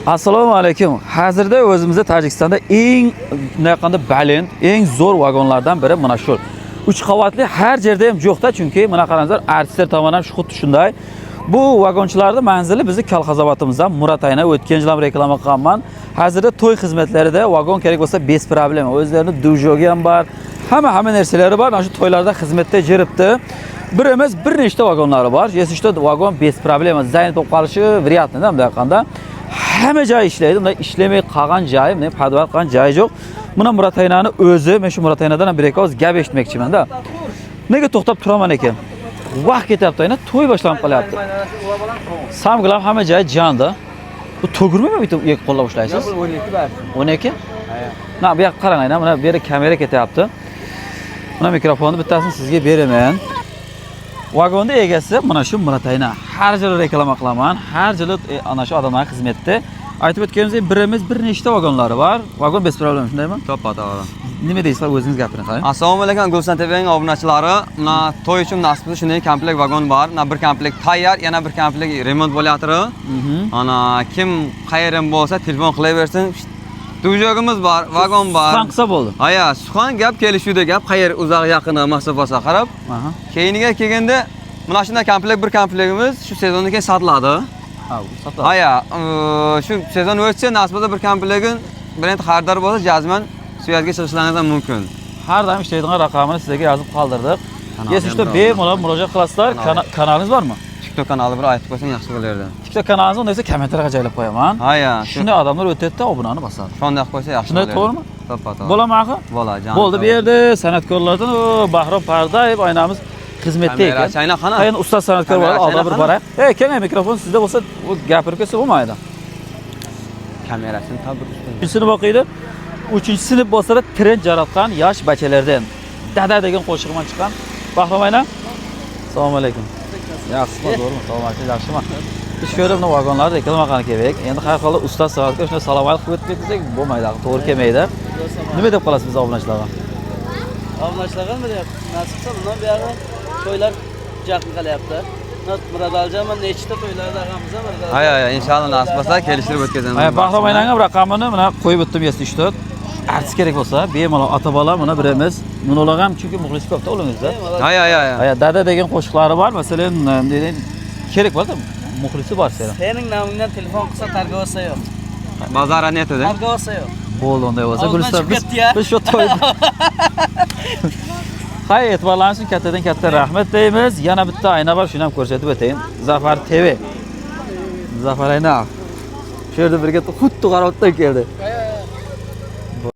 Assalomu alaykum. Hozirda o'zimizda Tojikistonda eng naqanda baland, eng zo'r vagonlardan biri mana shu. 3 qavatli har yerda ham yo'qda, chunki mana qaranglar, artistlar tomonidan shu xuddi shunday. Bu vagonchilarning manzili bizni kolxozovatimizdan Muratayna o'tgan yil ham reklama qilganman. Hozirda to'y xizmatlarida vagon kerak bo'lsa bez problem. O'zlarining dujogi ham bor. Hamma narsalari bor. Mana shu to'ylarda xizmatda jiribdi. Bir emas, bir nechta vagonlari bor. Yesishda vagon bez problem. Zayn bo'lib qolishi veriyatni-da bunday qanda. Hamma joy ishlaydi. Bunday ishlamay qolgan joyi, bunday padvar qilgan joyi yo'q. Buna Murataynani o'zi, men shu Murataynadan ham bir-ikki oz gap eshitmoqchiman-da. Nega to'xtab turaman ekan? Vaqt ketyapti, aynan to'y boshlanib qolyapti. Samglar hamma joy jonda. Bu to'g'rimi bitta qo'llab ushlaysiz? 12 bar. 12? Na, bu yoqqa qarang, aynan mana bu yerda kamera ketyapti. Mana mikrofonni bittasini sizga beraman. Vagonda egasi mana shu Muratayna. Har yili reklama qilaman. Har yili ana shu odamlar xizmatda. Aytib o'tganimizdek, bir nechta vagonlari bor. Vagon bez problem, shundaymi? To'g'ri. Nima deysizlar, o'zingiz gapiring qarang. Assalomu alaykum Gulsan TVning obunachilari. Mana to'y uchun nasibda shunday komplekt vagon bor. Mana bir komplekt tayyor, yana bir komplekt remont bo'lyapti. Ana kim qayerdan bo'lsa telefon qilaversin. Dujogimiz bor, vagon bor. Sanqsa bo'ldi. Aya, suxan gap kelishuvda gap, qayer uzoq yaqini masofasi qarab. Keyiniga kelganda mana shunday komplekt bir komplektimiz shu sezondan keyin sotiladi. Ha, sotiladi. Aya, shu sezon o'tsa nasibda bir komplektni brend xaridor bo'lsa, jazman suyatga chiqishlaringiz mumkin. Har doim ishlaydigan raqamini sizga yozib qoldirdik. Yesishda bemalol murojaat qilasizlar. Kanalingiz bormi? TikTok kanali bir aytib qo'ysang yaxshi bo'lardi. TikTok kanalingizni unda esa kommentariyga joylab qo'yaman. Ha, shunday odamlar o'tadi-da, obunani bosadi. Shunday qilib qo'ysa yaxshi bo'lardi. Shunday to'g'rimi? To'g'ri. Bo'ladimi axir? Bo'ladi, jon. Bo'ldi, bu yerda san'atkorlardan Bahrom Pardayev oynamiz xizmatda ekan. Chayna xona. Qayin ustoz san'atkor bor, oldi bir bora. Kelmay mikrofon sizda bo'lsa, u gapirib kelsa bo'lmaydi. Kamerasini tabir ustun. 3-sinf o'qiydi. 3-sinf bo'lsa-da trend jaratgan yosh bachalardan Dada degan qo'shig'iman chiqqan. Bahrom ayna. Assalomu alaykum. Yaxshimi, to'g'rimi? Salomatlik yaxshimi? Ish ko'rib, bu vagonlarni reklama qilgan kerak. Endi har holda ustoz san'atkor shunday salom alaykum qilib ketsak bo'lmaydi, to'g'ri kelmaydi. Nima deb qolasiz biz obunachilarga? Obunachilarga nima deyapti? Nasibsa bundan buyog'i to'ylar jaqin qilyapti. Muradaljon mana nechta to'ylarda haqamiz Ha, inshaalloh nasib bo'lsa kelishtirib o'tkazamiz. Bahrom aynan ham raqamini mana qo'yib o'tdim, esda artist kerak bo'lsa, bemalol ota-bola mana birimiz, bunalar ham chunki muxlis ko'p-da o'limizda. Ha. Dada degan qo'shiqlari bor, masalan, kerak bo'lsa, muxlisi bor seni. Sening nomingdan telefon qilsa targ'ibasa yo'q. Bozor netida. Targ'ibasa yo'q. Bo'ldi, unday bo'lsa, Guliston biz shu to'y. Hay, e'tiborlaringiz kattadan katta rahmat deymiz. Yana bitta ayna bor, shuni ham ko'rsatib o'tayin. Zafar TV. Zafar ayna. Shu yerda birga xuddi qaroqdan keldi.